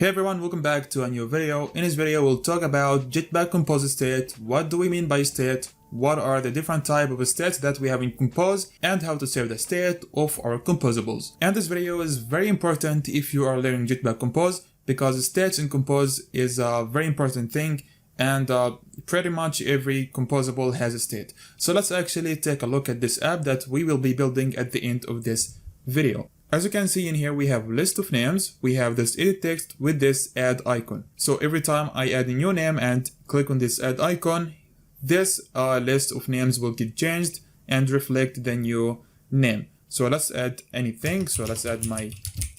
Hey everyone, welcome back to a new video. In this video we'll talk about Jetpack Compose state, what do we mean by state, what are the different type of states that we have in Compose, and how to save the state of our composables. And this video is very important if you are learning Jetpack Compose, because states in Compose is a very important thing, and pretty much every composable has a state. So let's actually take a look at this app that we will be building at the end of this video. As you can see in here, we have a list of names, we have this edit text with this add icon. So every time I add a new name and click on this add icon, this list of names will get changed and reflect the new name. So let's add anything. So let's add my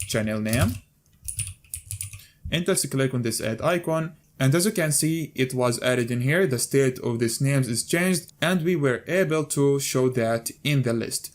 channel name. And let's click on this add icon. And as you can see, it was added in here. The state of these names is changed and we were able to show that in the list.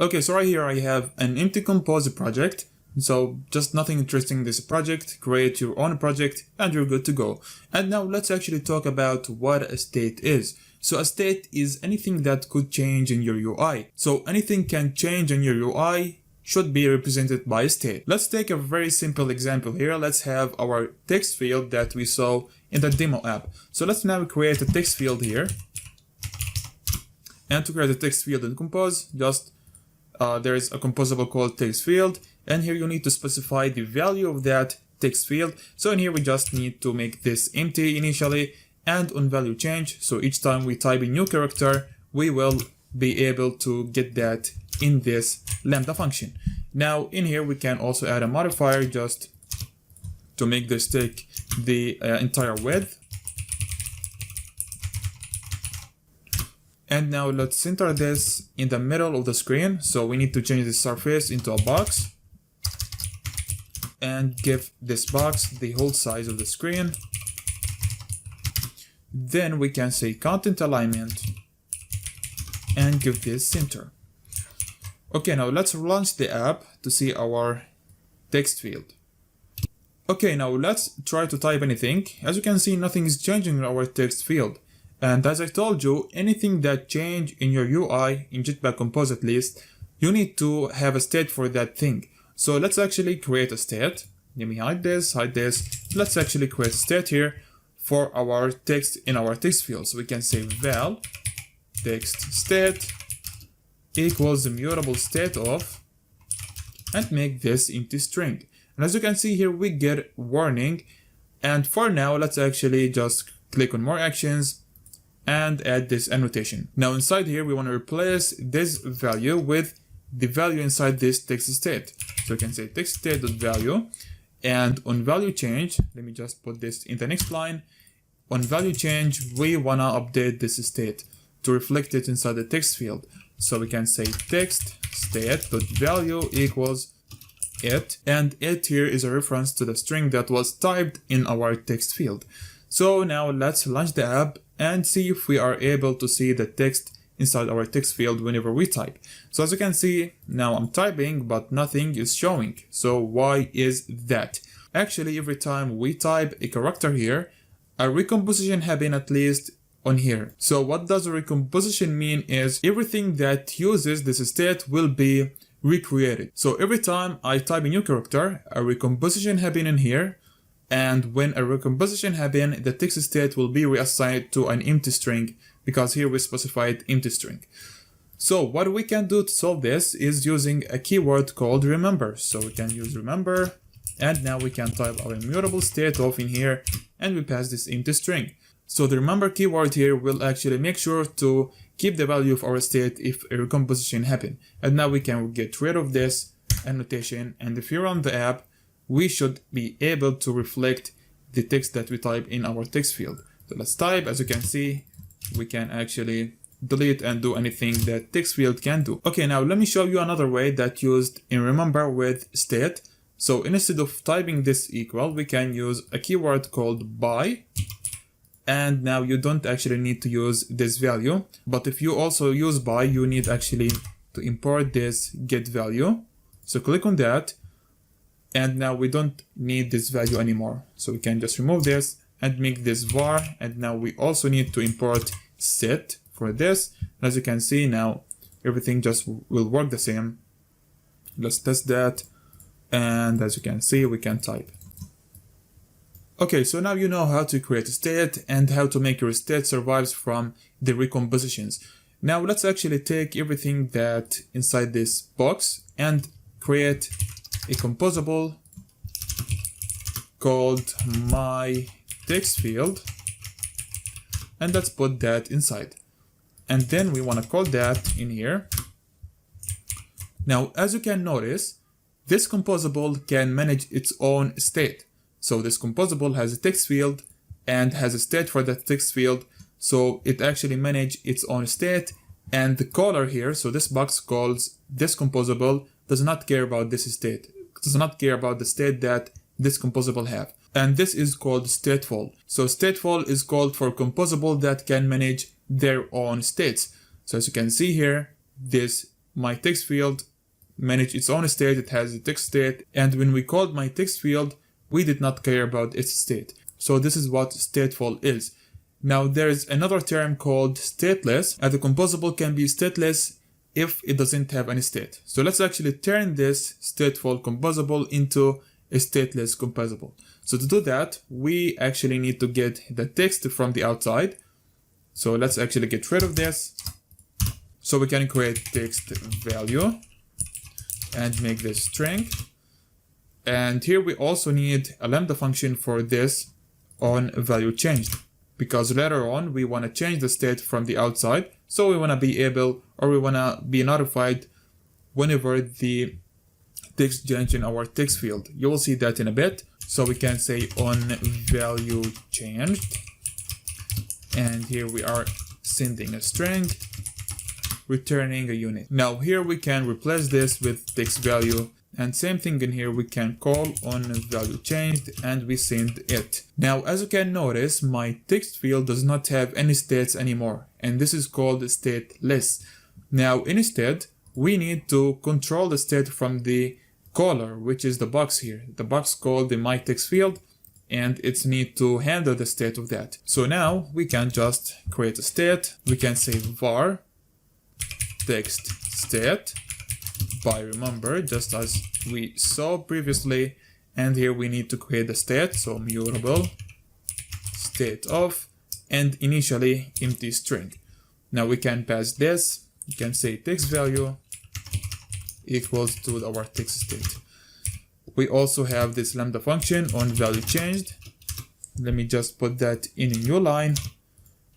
Okay, so right here I have an empty compose project. So just nothing interesting in this project. Create your own project and you're good to go. And now let's actually talk about what a state is. So a state is anything that could change in your UI. So anything can change in your UI should be represented by a state. Let's take a very simple example here. Let's have our text field that we saw in the demo app. So let's now create a text field here. And to create a text field in Compose, just there is a composable called text field, and here you need to specify the value of that text field. So in here we just need to make this empty initially, and on value change, so each time we type a new character we will be able to get that in this lambda function. Now in here we can also add a modifier just to make this take the entire width. And now let's center this in the middle of the screen. So we need to change the surface into a box and give this box the whole size of the screen. Then we can say content alignment and give this center. Okay, now let's launch the app to see our text field. Okay, now let's try to type anything. As you can see, nothing is changing in our text field. And as I told you, anything that change in your UI, in Jetpack Compose at least, you need to have a state for that thing. So let's actually create a state. Let me hide this. Let's actually create a state here for our text in our text field. So we can say val text state equals the mutable state of, and make this empty string. And as you can see here, we get warning. And for now, let's actually just click on more actions and add this annotation. Now inside here we want to replace this value with the value inside this text state. So you can say text state.value, and on value change, let me just put this in the next line. On value change we want to update this state to reflect it inside the text field. So we can say text state.value equals it, and it here is a reference to the string that was typed in our text field. So now let's launch the app and see if we are able to see the text inside our text field whenever we type. So as you can see, now I'm typing but nothing is showing. So why is that? Actually, every time we type a character here, a recomposition happens at least on here. So what does a recomposition mean is everything that uses this state will be recreated. So every time I type a new character, a recomposition happens in here. And when a recomposition happens, the text state will be reassigned to an empty string, because here we specified empty string. So what we can do to solve this is using a keyword called remember. So we can use remember, and now we can type our immutable state of in here, and we pass this empty string. So the remember keyword here will actually make sure to keep the value of our state if a recomposition happens. And now we can get rid of this annotation, and if you run the app, we should be able to reflect the text that we type in our text field. So let's type. As you can see, we can actually delete and do anything that text field can do. Okay, now let me show you another way that used in remember with state. So instead of typing this equal, we can use a keyword called by. And now you don't actually need to use this value. But if you also use by, you need actually to import this get value. So click on that. And now we don't need this value anymore. So we can just remove this and make this var. And now we also need to import set for this. And as you can see now, everything just will work the same. Let's test that. And as you can see, we can type. Okay, so now you know how to create a state and how to make your state survives from the recompositions. Now let's actually take everything that inside this box and create a composable called my text field, and let's put that inside. And then we want to call that in here. Now, as you can notice, this composable can manage its own state. So this composable has a text field and has a state for that text field. So it actually manages its own state, and the caller here, so this box calls this composable, does not care about this state, does not care about the state that this composable have. And this is called stateful. So stateful is called for composable that can manage their own states. So as you can see here, this my text field manage its own state, it has a text state, and when we called my text field, we did not care about its state. So this is what stateful is. Now there is another term called stateless, and the composable can be stateless if it doesn't have any state. So let's actually turn this stateful composable into a stateless composable. So to do that, we actually need to get the text from the outside. So let's actually get rid of this. So we can create text value and make this string. And here we also need a lambda function for this on value changed, because later on we want to change the state from the outside. So we want to be able, or we want to be notified whenever the text change in our text field. You will see that in a bit. So we can say on value changed, and here we are sending a string, returning a unit. Now here we can replace this with text value, and same thing in here, we can call on value changed and we send it. Now as you can notice, my text field does not have any states anymore, and this is called stateless. Now instead, we need to control the state from the caller, which is the box here, the box called the my text field, and it's need to handle the state of that. So now we can just create a state. We can say var text state by remember, just as we saw previously, and here we need to create the state. So mutable state of and initially empty string. Now we can pass this. You can say text value equals to our text state. We also have this lambda function on value changed. Let me just put that in a new line,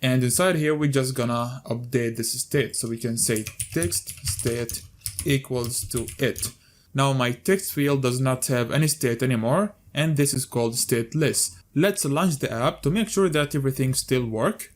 and inside here we're just gonna update this state. So we can say text state equals to it. Now my text field does not have any state anymore, and this is called stateless. Let's launch the app to make sure that everything still works.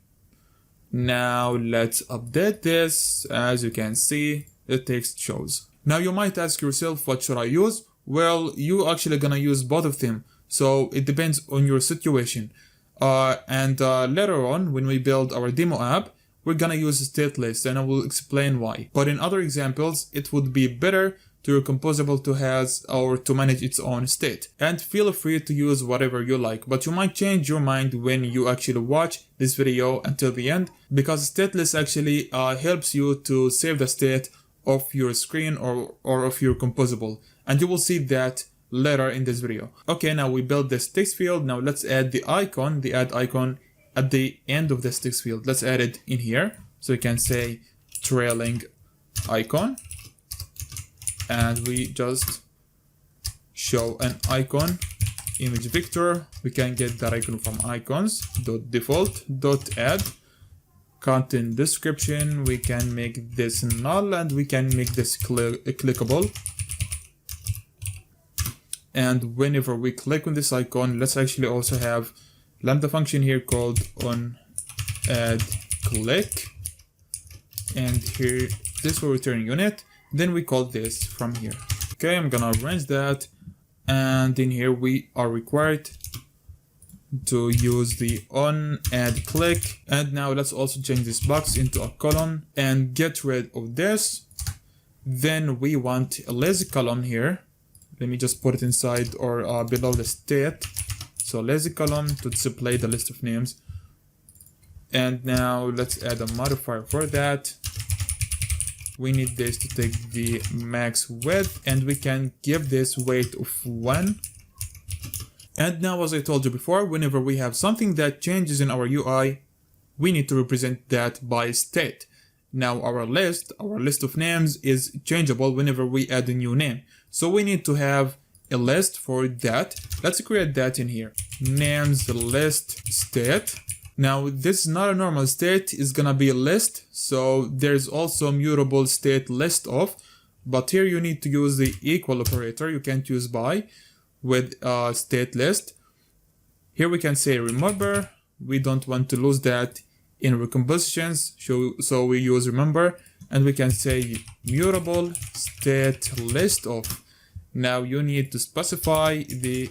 Now let's update this. As you can see, the text shows. Now you might ask yourself, what should I use? Well, you actually gonna use both of them. So it depends on your situation. Later on, when we build our demo app, we're gonna use stateless, and I will explain why. But in other examples, it would be better to your composable to has or to manage its own state. And feel free to use whatever you like, but you might change your mind when you actually watch this video until the end, because stateless actually helps you to save the state of your screen or of your composable, and you will see that later in this video. Okay, now we built this text field. Now let's add the icon, the add icon at the end of this text field. Let's add it in here. So you can say trailing icon, and we just show an icon image vector. We can get that icon from icons.default.add. Content description, we can make this null, and we can make this clickable. And whenever we click on this icon, let's actually also have lambda function here called on add click, and here this will return unit. Then we call this from here. Okay, I'm gonna arrange that, and in here we are required to use the on add click. And now let's also change this box into a column and get rid of this. Then we want a lazy column here. Let me just put it inside or below the state. So lazy column to display the list of names. And now let's add a modifier for that. We need this to take the max width, and we can give this weight of 1. And now, as I told you before, whenever we have something that changes in our UI, we need to represent that by state. Now our list of names is changeable whenever we add a new name. So we need to have a list for that. Let's create that in here. Names list state. Now this is not a normal state, it's gonna be a list. So there's also mutable state list of, but here you need to use the equal operator. You can't use by with state list. Here we can say remember. We don't want to lose that in recompositions, so we use remember, and we can say mutable state list of. Now you need to specify the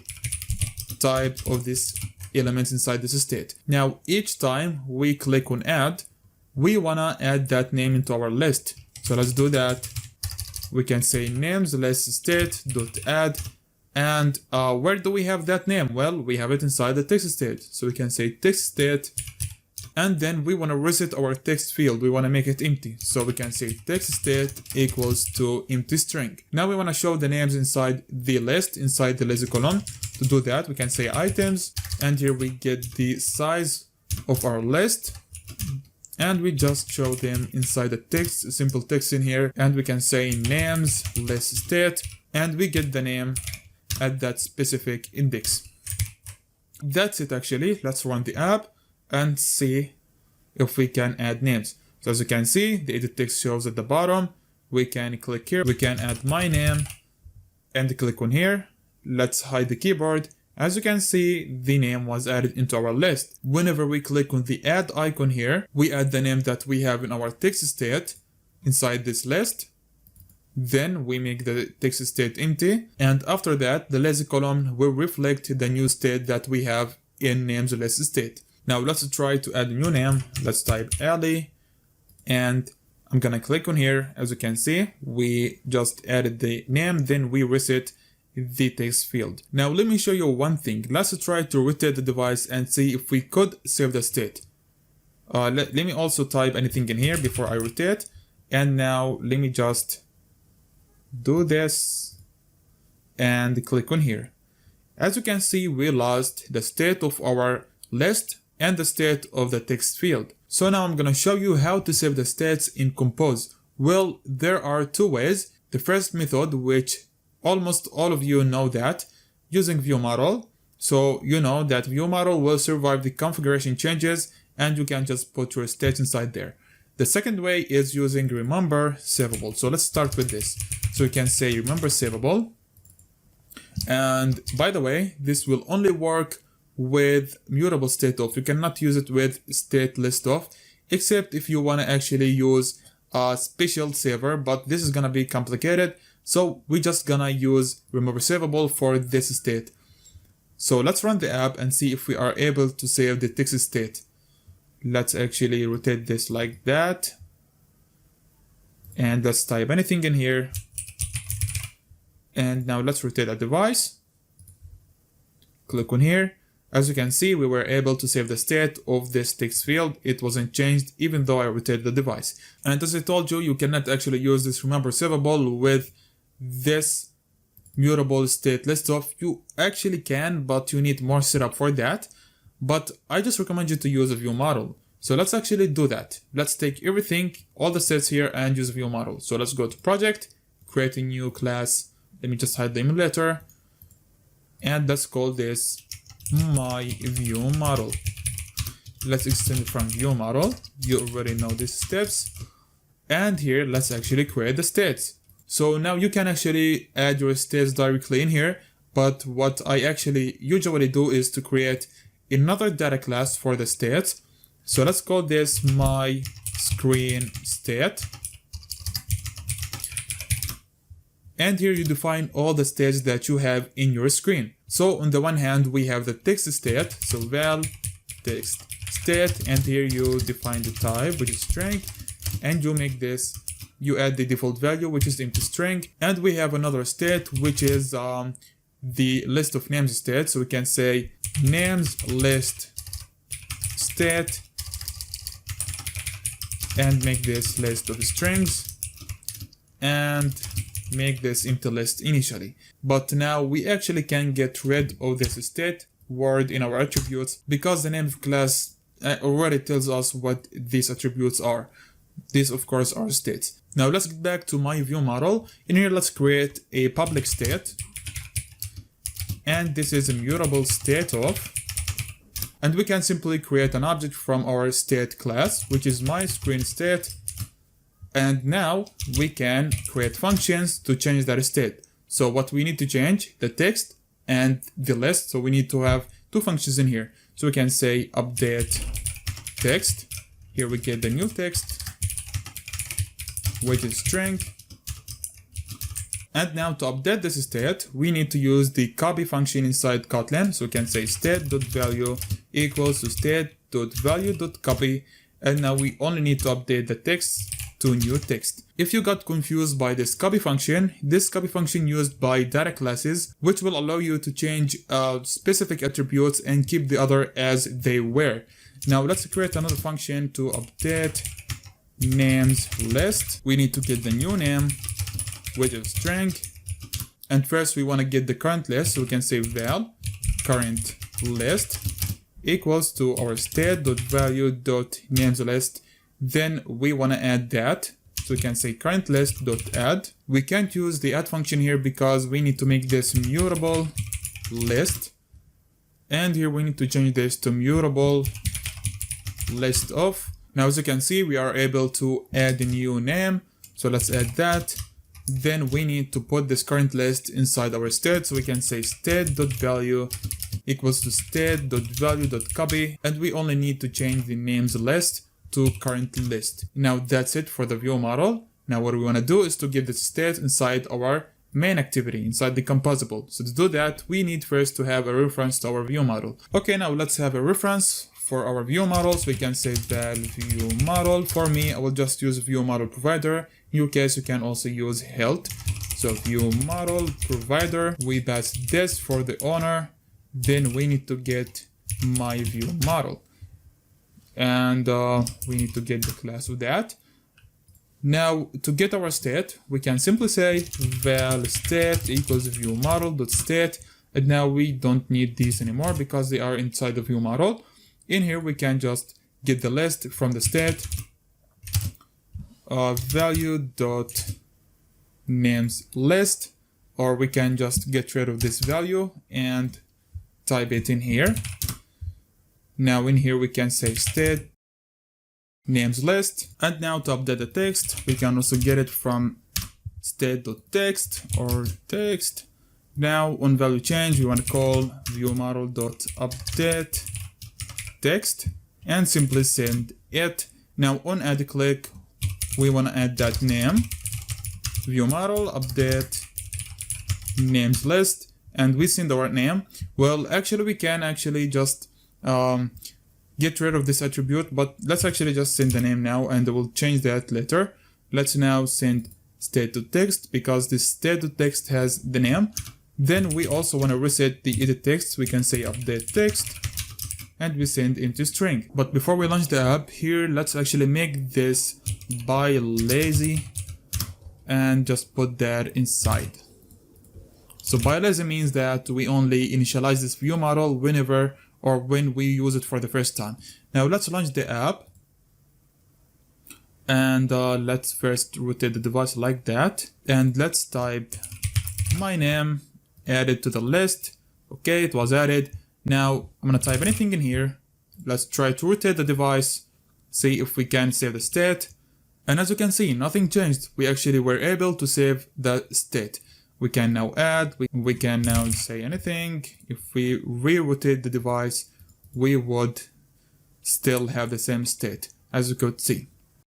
type of this element inside this state. Now each time we click on add, we wanna add that name into our list. So let's do that. We can say names list state dot add, and where do we have that name? Well, we have it inside the text state. So we can say text state, and then we want to reset our text field. We want to make it empty. So we can say text state equals to empty string. Now we want to show the names inside the list, inside the lazy column. To do that, we can say items, and here we get the size of our list, and we just show them inside the text, simple text in here, and we can say names list state, and we get the name at that specific index. That's it actually. Let's run the app and see if we can add names. So as you can see, the edit text shows at the bottom. We can click here, we can add my name and click on here. Let's hide the keyboard. As you can see, the name was added into our list. Whenever we click on the add icon here, we add the name that we have in our text state inside this list. Then we make the text state empty, and after that the lazy column will reflect the new state that we have in names list state. Now let's try to add a new name. Let's type Ali, and I'm gonna click on here. As you can see, we just added the name, then we reset the text field. Now let me show you one thing. Let's try to rotate the device and see if we could save the state. Let me also type anything in here before I rotate, and now let me just do this and click on here. As you can see, we lost the state of our list and the state of the text field. So now I'm gonna show you how to save the states in Compose. Well, there are two ways. The first method, which almost all of you know that, using ViewModel. So you know that ViewModel will survive the configuration changes and you can just put your state inside there. The second way is using remember savable. So let's start with this. So you can say remember savable. And by the way, this will only work with mutable state of. You cannot use it with state list of, except if you want to actually use a special saver, but this is gonna be complicated. So we're just gonna use remember savable for this state. So let's run the app and see if we are able to save the text state. Let's actually rotate this like that. And let's type anything in here. And now let's rotate the device. Click on here. As you can see, we were able to save the state of this text field. It wasn't changed even though I rotated the device. And as I told you, you cannot actually use this remember savable with this mutable state list of. You actually can, but you need more setup for that. But I just recommend you to use a ViewModel. So let's actually do that. Let's take everything, all the sets here, and use a ViewModel. So let's go to project, create a new class. Let me just hide the emulator. And let's call this my ViewModel. Let's extend it from ViewModel. You already know these steps. And here, let's actually create the states. So now you can actually add your states directly in here. But what I actually usually do is to create another data class for the states. So let's call this my screen state. And here you define all the states that you have in your screen. So on the one hand, we have the text state. So val text state, and here you define the type, which is string, and you make this, you add the default value, which is the empty string. And we have another state, which is the list of names state. So we can say names list state and make this list of strings and make this empty list initially. but now we actually can get rid of this state word in our attributes because the name of class already tells us what these attributes are. These of course are states. Now let's get back to my view model. In here let's create a public state, and this is a mutable state of, and we can simply create an object from our state class, which is my screen state, and now we can create functions to change that state. So what we need to change, the text and the list, so we need to have two functions in here. So we can say update text, here we get the new text, which is string. And now to update this state, we need to use the copy function inside Kotlin. So we can say state.value equals to state.value.copy. And now we only need to update the text to new text. If you got confused by this copy function used by data classes, which will allow you to change specific attributes and keep the other as they were. Now let's create another function to update names list. We need to get the new name, which is string, and first we want to get the current list, so we can say val current list equals to our state.value.nameslist. Then we want to add that, so we can say current list.add. We can't use the add function here because we need to make this mutable list, and here we need to change this to mutable list of. Now as you can see, we are able to add a new name, so let's add that. Then we need to put this current list inside our state, so we can say state.value equals to state.value.copy, and we only need to change the names list to current list. Now that's it for the view model. Now what we want to do is to give the state inside our main activity, inside the composable. So to do that, we need first to have a reference to our view model. Okay, now let's have a reference for our view models. We can say val view model. For me, I will just use view model provider. In your case, you can also use health. So view model provider, we pass this for the owner. Then we need to get my view model, and we need to get the class of that. Now to get our state, we can simply say val state equals view model.state, and now we don't need these anymore because they are inside the view model. In here we can just get the list from the state, value.names list, or we can just get rid of this value and type it in here. Now in here we can say state names list, and now to update the text we can also get it from state.text or text. Now on value change we want to call view model.update text and simply send it. Now on add click we want to add that name, view model update names list, and we send our name. Well, actually we can actually just get rid of this attribute, but let's actually just send the name now and we'll change that later. Let's now send state.text because this state.text has the name. Then we also want to reset the edit text. We can say update text and we send into string. But before we launch the app here, let's actually make this by lazy and just put that inside. So by lazy means that we only initialize this view model whenever or when we use it for the first time. Now let's launch the app, and let's first rotate the device like that, and let's type my name, add it to the list. Okay, it was added. Now I'm gonna type anything in here. Let's try to rotate the device, see if we can save the state, and as you can see, nothing changed. We actually were able to save the state. We can now add, we can now say anything. If we re-rotate the device, we would still have the same state, as you could see.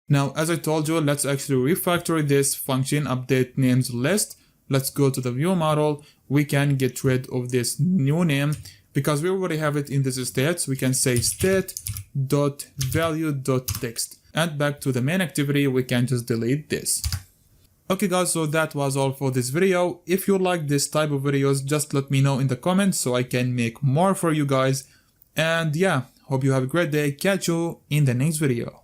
Now, as I told you, let's actually refactor this function, update names list. Let's go to the view model. We can get rid of this new name because we already have it in this state. So we can say state.value.text. And back to the main activity, we can just delete this. Okay guys, so that was all for this video. If you like this type of videos, just let me know in the comments so I can make more for you guys. And yeah, hope you have a great day. Catch you in the next video.